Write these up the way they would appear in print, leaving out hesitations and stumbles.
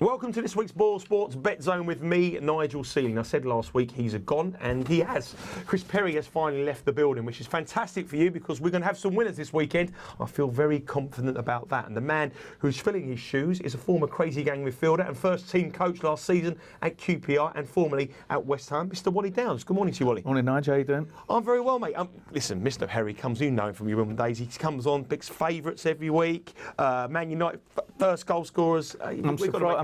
Welcome to this week's BoyleSports Betzone with me, Nigel Seeley. I said last week he's gone, and he has. Chris Perry has finally left the building, which is fantastic for you because we're going to have some winners this weekend. I feel very confident about that. And the man who's filling his shoes is a former Crazy Gang midfielder and first team coach last season at QPR and formerly at West Ham, Mr. Wally Downes. Good morning to you, Wally. Morning, Nigel. How you doing? I'm very well, mate. Listen, Mr. Perry comes, you know him from your Wimbledon days. He comes on, picks favourites every week. Man United first goal scorers. I'm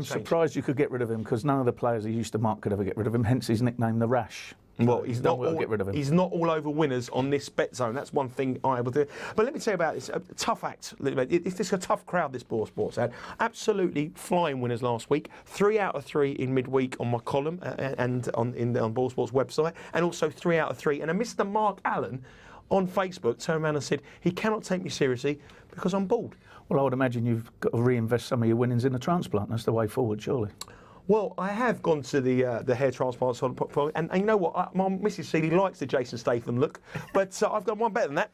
surprised you could get rid of him because none of the players he used to mark could ever get rid of him. Hence his nickname, the Rash. Well, he's not all over winners on this bet zone. That's one thing I will do. But let me tell you about this. A tough act. It's a tough crowd, this BoyleSports ad. Absolutely flying winners last week. 3 out of 3 in midweek on my column and on BoyleSports website. And also 3 out of 3. And a Mr. Mark Allen on Facebook turned around and said, he cannot take me seriously because I'm bald. Well, I would imagine you've got to reinvest some of your winnings in a transplant. That's the way forward, surely. Well, I have gone to the hair transplant sort of portfolio, and you know what? My Mrs. Seeley likes the Jason Statham look, but I've got one better than that.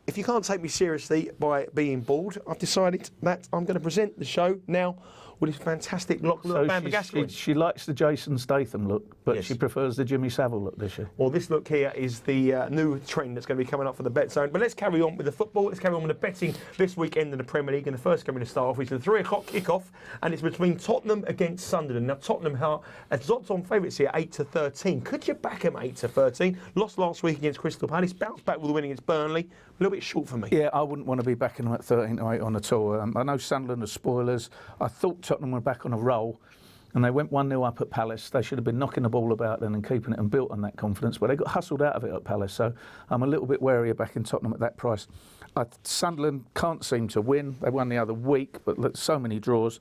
If you can't take me seriously by being bald, I've decided that I'm going to present the show now with this fantastic look. So she likes the Jason Statham look, but she prefers the Jimmy Savile look, does she? Well, this look here is the new trend that's going to be coming up for the bet zone. But let's carry on with the football. Let's carry on with the betting this weekend in the Premier League. And the first game to start off is the 3 o'clock kickoff, and it's between Tottenham against Sunderland. Now, Tottenham are odds-on favourites here, 8-13. Could you back them 8-13? Lost last week against Crystal Palace, bounced back with a win against Burnley. A little bit short for me. Yeah, I wouldn't want to be backing them at 13-8 on at all. I know Sunderland are spoilers. I thought Tottenham were back on a roll, and they went 1-0 up at Palace. They should have been knocking the ball about then and keeping it and built on that confidence, but they got hustled out of it at Palace. So I'm a little bit wary of backing Tottenham at that price. Sunderland can't seem to win. They won the other week, but so many draws.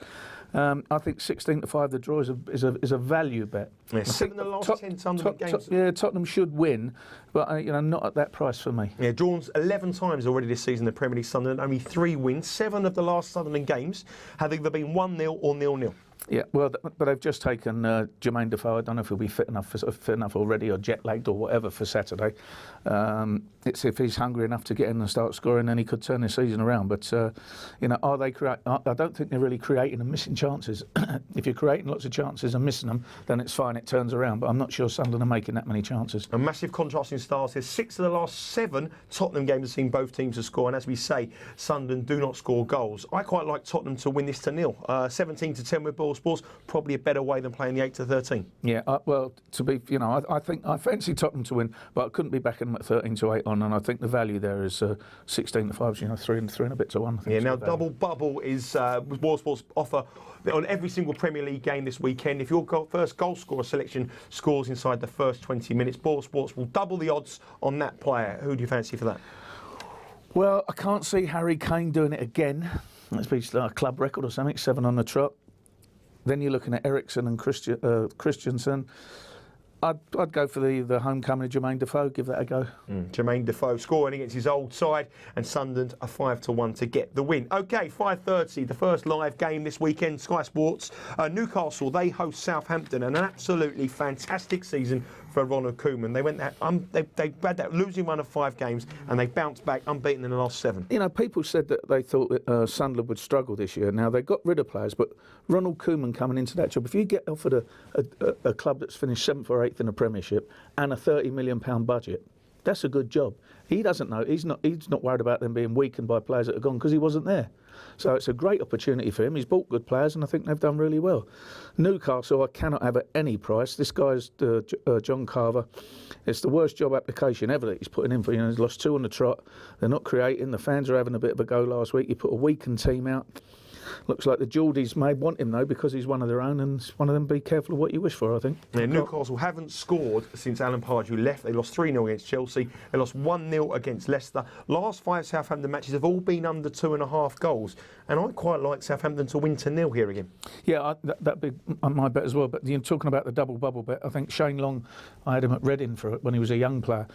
I think 16-5 the draw is a value bet. Yeah, 7 of the last 10 Sunderland games. Tottenham should win, but not at that price for me. Yeah, drawn 11 times already this season in the Premier League. Sunderland only 3 wins. 7 of the last Sunderland games have either been 1-0 or 0-0. Yeah, well, but they've just taken Jermaine Defoe. I don't know if he'll be fit enough already, or jet lagged or whatever for Saturday. It's if he's hungry enough to get in and start scoring, then he could turn the season around. But are they? I don't think they're really creating and missing chances. If you're creating lots of chances and missing them, then it's fine. It turns around. But I'm not sure Sunderland are making that many chances. A massive contrasting styles here. 6 of the last 7 Tottenham games have seen both teams to score, and as we say, Sunderland do not score goals. I quite like Tottenham to win this to 0. 17-10 with BoyleSports, probably a better way than playing the 8-13. Yeah, well, to be, I think I fancy Tottenham to win, but I couldn't be backing them at 13-8 on, and I think the value there is 16-5. 3 and a bit to 1. I think yeah, now double bubble is BoyleSports offer on every single Premier League game this weekend. If your first goal scorer selection scores inside the first 20 minutes, BoyleSports will double the odds on that player. Who do you fancy for that? Well, I can't see Harry Kane doing it again. That's be a club record or something, 7 on the trot. Then you're looking at Ericsson and Christensen. I'd go for the homecoming of Jermaine Defoe, give that a go. Jermaine Defoe scoring against his old side, and Sunderland are 5-1 to get the win. OK, 5:30, the first live game this weekend, Sky Sports. Newcastle, they host Southampton, and an absolutely fantastic season for Ronald Koeman. They went they had that losing run of 5 games, and they bounced back unbeaten in the last 7. People said that they thought that Sunderland would struggle this year. Now, they got rid of players, but Ronald Koeman coming into that job, if you get offered a club that's finished 7th or 8th in the Premiership and a £30 million budget, that's a good job. He doesn't know. He's not worried about them being weakened by players that are gone because he wasn't there. So it's a great opportunity for him. He's bought good players, and I think they've done really well. Newcastle, I cannot have at any price. This guy's John Carver. It's the worst job application ever that he's putting in for. He's lost 2 on the trot. They're not creating. The fans are having a bit of a go last week. He put a weakened team out. Looks like the Geordies may want him, though, because he's one of their own, and one of them, be careful of what you wish for, I think. Yeah, Newcastle haven't scored since Alan Pardew left. They lost 3-0 against Chelsea. They lost 1-0 against Leicester. Last 5 Southampton matches have all been under 2.5 goals. And I quite like Southampton to win 0 here again. Yeah, that'd be my bet as well. But you're talking about the double bubble bet. I think Shane Long, I had him at Reading for it when he was a young player.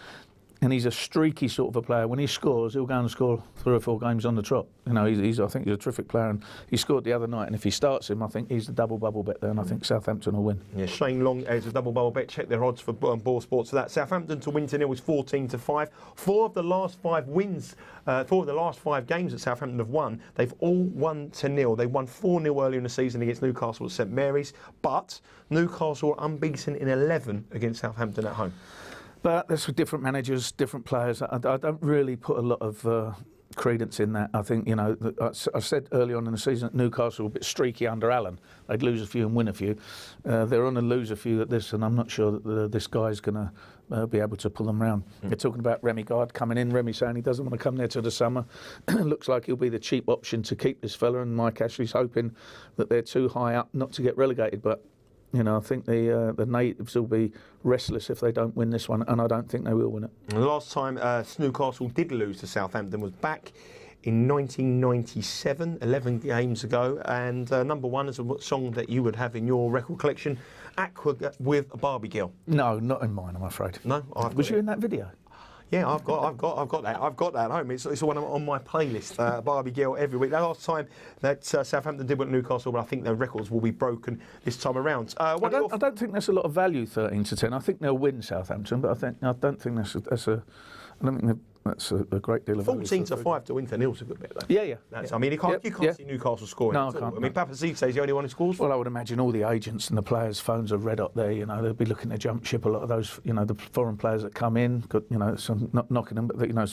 and he's a streaky sort of a player. When he scores, he'll go and score 3 or 4 games on the trot. You know, I think he's a terrific player, and he scored the other night. And if he starts him, I think he's the double bubble bet there, and I think Southampton will win. Yeah, Shane Long is a double bubble bet. Check their odds for BoyleSports for that. Southampton to win to nil is 14-5. 4 of the last 5 wins, 4 of the last 5 games that Southampton have won, they've all won to nil. They won 4-0 earlier in the season against Newcastle at St Mary's, but Newcastle are unbeaten in 11 against Southampton at home. But that's with different managers, different players. I don't really put a lot of credence in that. I think, you know, I said early on in the season that Newcastle were a bit streaky under Allen. They'd lose a few and win a few. They're on to lose a few at this, and I'm not sure that this guy's going to be able to pull them round. They're talking about Remy Gard coming in. Remy saying he doesn't want to come there till the summer. Looks like he'll be the cheap option to keep this fella, and Mike Ashley's hoping that they're too high up not to get relegated. But you know, I think the natives will be restless if they don't win this one, and I don't think they will win it. The last time Newcastle did lose to Southampton was back in 1997, 11 games ago, and number 1 is a song that you would have in your record collection, Aqua with a Barbie Girl. No, not in mine, I'm afraid. No, was you in that video? Yeah, I've got that. I've got that at home. It's one on my playlist. Barbie Girl every week. The last time that Southampton did win Newcastle, but I think their records will be broken this time around. I don't think there's a lot of value 13-10. I think they'll win Southampton, but I don't think that's a great deal of value. 14-5 to win to nil's a good bit, though. Yeah. I mean, you can't see Newcastle scoring. No, at I all. can't. I mean, Papazidze is the only one who scores. Well, I would imagine all the agents and the players' phones are red up there. You know, they'll be looking to jump ship. A lot of those, you know, the foreign players that come in, you know, some not knocking them, but you know,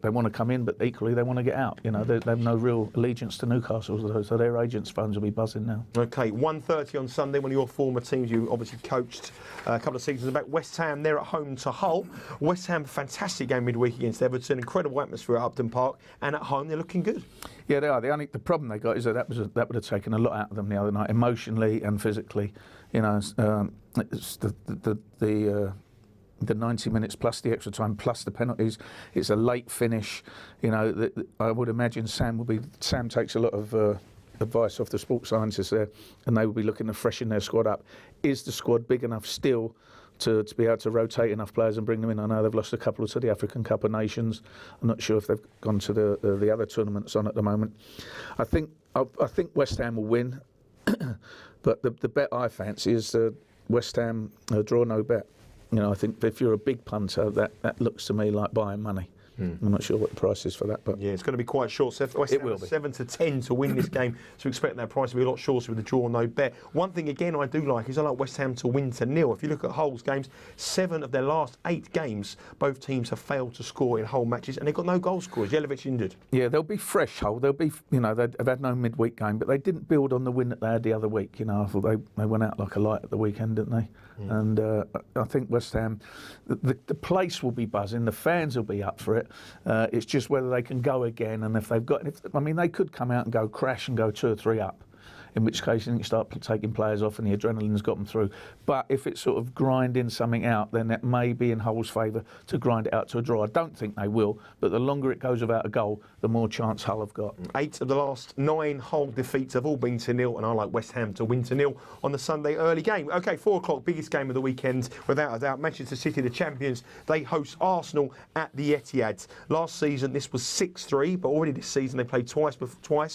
they want to come in, but equally they want to get out. You know, they have no real allegiance to Newcastle, so their agents' phones will be buzzing now. Okay, 1:30 on Sunday. One of your former teams you obviously coached a couple of seasons back. West Ham, they're at home to Hull. West Ham, fantastic game midweek against Everton. Incredible atmosphere at Upton Park, and at home they're looking good. Yeah, they are. The problem they got is that would have taken a lot out of them the other night, emotionally and physically. You know, it's the 90 minutes plus the extra time plus the penalties. It's a late finish. You know, I would imagine Sam takes a lot of advice off the sports scientists there, and they will be looking to freshen their squad up. Is the squad big enough still to be able to rotate enough players and bring them in? I know they've lost a couple to the African Cup of Nations. I'm not sure if they've gone to the other tournaments on at the moment. I think West Ham will win, but the bet I fancy is the West Ham draw no bet. You know, I think if you're a big punter, that looks to me like buying money. I'm not sure what the price is for that, but yeah, it's going to be quite short. West Ham will be 7-10 to win this game, so expect that price to be a lot shorter with the draw no bet. One thing again I do like is I like West Ham to win to nil. If you look at Hull's games, 7 of their last 8 games, both teams have failed to score in Hull matches, and they've got no goal scorers. Jelic injured. Yeah, they'll be fresh, Hull. They'll be, you know, they've had no midweek game, but they didn't build on the win that they had the other week. You know, I thought they went out like a light at the weekend, didn't they? And I think West Ham, the place will be buzzing, the fans will be up for it. It's just whether they can go again, and if they've got, I mean, they could come out and go crash and go 2 or 3 up, in which case you start taking players off and the adrenaline's got them through. But if it's sort of grinding something out, then that may be in Hull's favour to grind it out to a draw. I don't think they will, but the longer it goes without a goal, the more chance Hull have got. 8 of the last 9 Hull defeats have all been to nil, and I like West Ham to win to nil on the Sunday early game. Okay, 4 o'clock, biggest game of the weekend, without a doubt. Manchester City, the champions, they host Arsenal at the Etihad. Last season, this was 6-3, but already this season they played twice,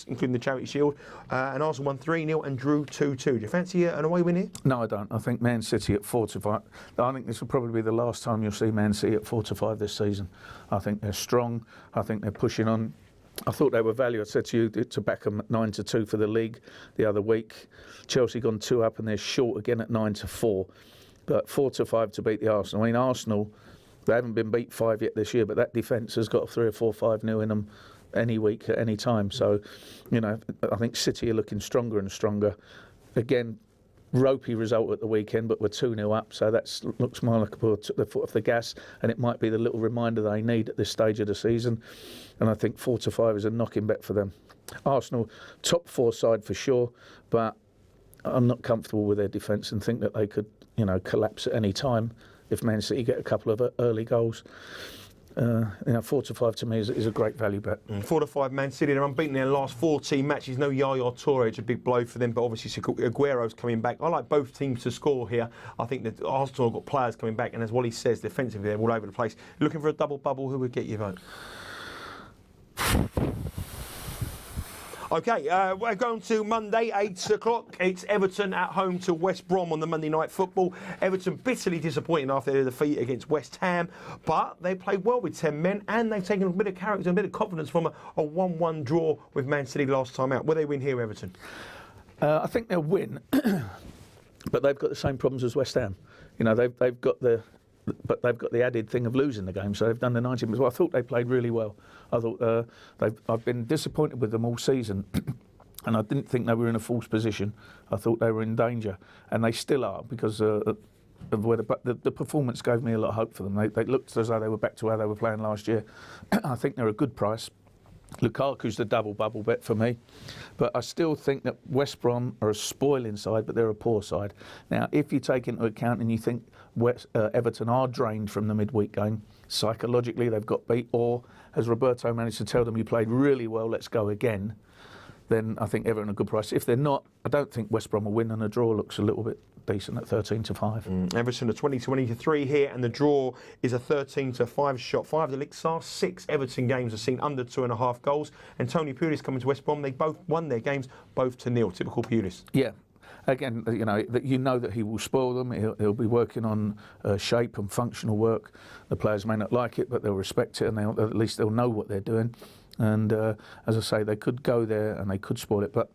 including the Charity Shield, and Arsenal won 3-0 and drew 2-2. Do you fancy an away win here? No, I don't. I think Man City at 4-5. I think this will probably be the last time you'll see Man City at 4-5 this season. I think they're strong. I think they're pushing on. I thought they were value. I said to you to back them at 9-2 for the league the other week. Chelsea gone 2 up and they're short again at 9-4. But 4-5 to beat the Arsenal. I mean, Arsenal, they haven't been beat 5 yet this year, but that defence has got 3 or 4 5-0 in them any week at any time. So, you know, I think City are looking stronger and stronger. Again, ropey result at the weekend, but we're 2-0 up, so that looks more like the foot off the gas, and it might be the little reminder they need at this stage of the season. And I think 4-5 is a knocking bet for them. Arsenal, top 4 side for sure, but I'm not comfortable with their defence and think that they could, you know, collapse at any time if Man City get a couple of early goals. 4 to 5 to me is a great value bet. 4 to 5 Man City, they're unbeaten in their last 14 matches. No Yaya Toure, it's a big blow for them, but obviously Aguero's coming back. I like both teams to score here. I think that Arsenal have got players coming back, and as Wally says, defensively they're all over the place. Looking for a double bubble, who would get your vote? Okay, we're going to Monday, 8 o'clock. It's Everton at home to West Brom on the Monday Night Football. Everton bitterly disappointing after their defeat against West Ham, but they played well with 10 men and they've taken a bit of character and a bit of confidence from a 1-1 draw with Man City last time out. Will they win here, Everton? I think they'll win, but they've got the same problems as West Ham. You know, they've got the added thing of losing the game, so they've done the 90 minutes. Well, I thought they played really well. I thought I've been disappointed with them all season, and I didn't think they were in a false position. I thought they were in danger, and they still are because of where the performance gave me a lot of hope for them. They looked as though they were back to how they were playing last year. I think they're a good price. Lukaku's the double bubble bet for me, but I still think that West Brom are a spoiling side, but they're a poor side. Now, if you take into account and you think Everton are drained from the midweek game, psychologically they've got beat, or has Roberto managed to tell them you played really well, let's go again, then I think Everton are a good price. If they're not, I don't think West Brom will win, and a draw looks a little bit decent at 13 to 5. Everton are 20-23 here, and the draw is a 13 to 5 shot. 5 of the league's last 6 Everton games have seen under 2.5 goals. And Tony Pulis coming to West Brom, they both won their games both to 0. Typical Pulis. Yeah. Again, you know that he will spoil them. He'll be working on shape and functional work. The players may not like it, but they'll respect it, and at least they'll know what they're doing. And as I say, they could go there and they could spoil it, but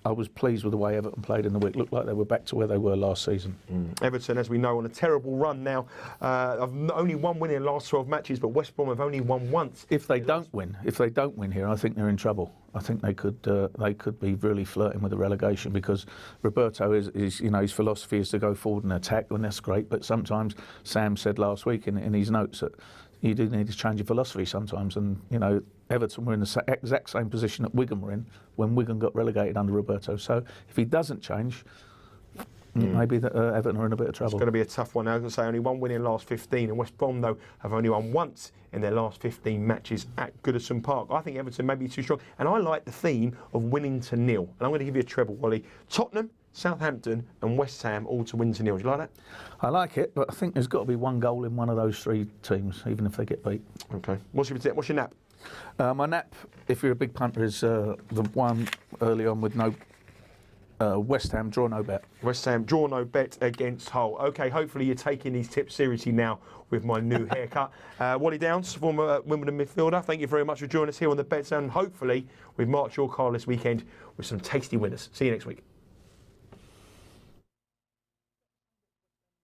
I was pleased with the way Everton played in the week. Looked like they were back to where they were last season. Everton, as we know, on a terrible run now. I've only one win in the last 12 matches, but West Brom have only won once. If they don't win here, I think they're in trouble. I think they could be really flirting with the relegation, because Roberto is his philosophy is to go forward and attack, and that's great. But sometimes Sam said last week in his notes that you do need to change your philosophy sometimes, and Everton were in the exact same position that Wigan were in when Wigan got relegated under Roberto. So if he doesn't change, maybe Everton are in a bit of trouble. It's going to be a tough one. I was going to say only one win in the last 15, and West Brom, though, have only won once in their last 15 matches at Goodison Park. I think Everton may be too strong, and I like the theme of winning to 0. And I'm going to give you a treble, Wally. Tottenham, Southampton and West Ham all to win to 0. Do you like that? I like it, but I think there's got to be one goal in one of those 3 teams, even if they get beat. Okay. What's your nap? My nap, if you're a big punter, is the one early on with no West Ham, draw no bet. West Ham, draw no bet against Hull. Okay, hopefully you're taking these tips seriously now with my new haircut. Wally Downes, former Wimbledon midfielder, thank you very much for joining us here on the Betzone. Hopefully we've marked your car this weekend with some tasty winners. See you next week.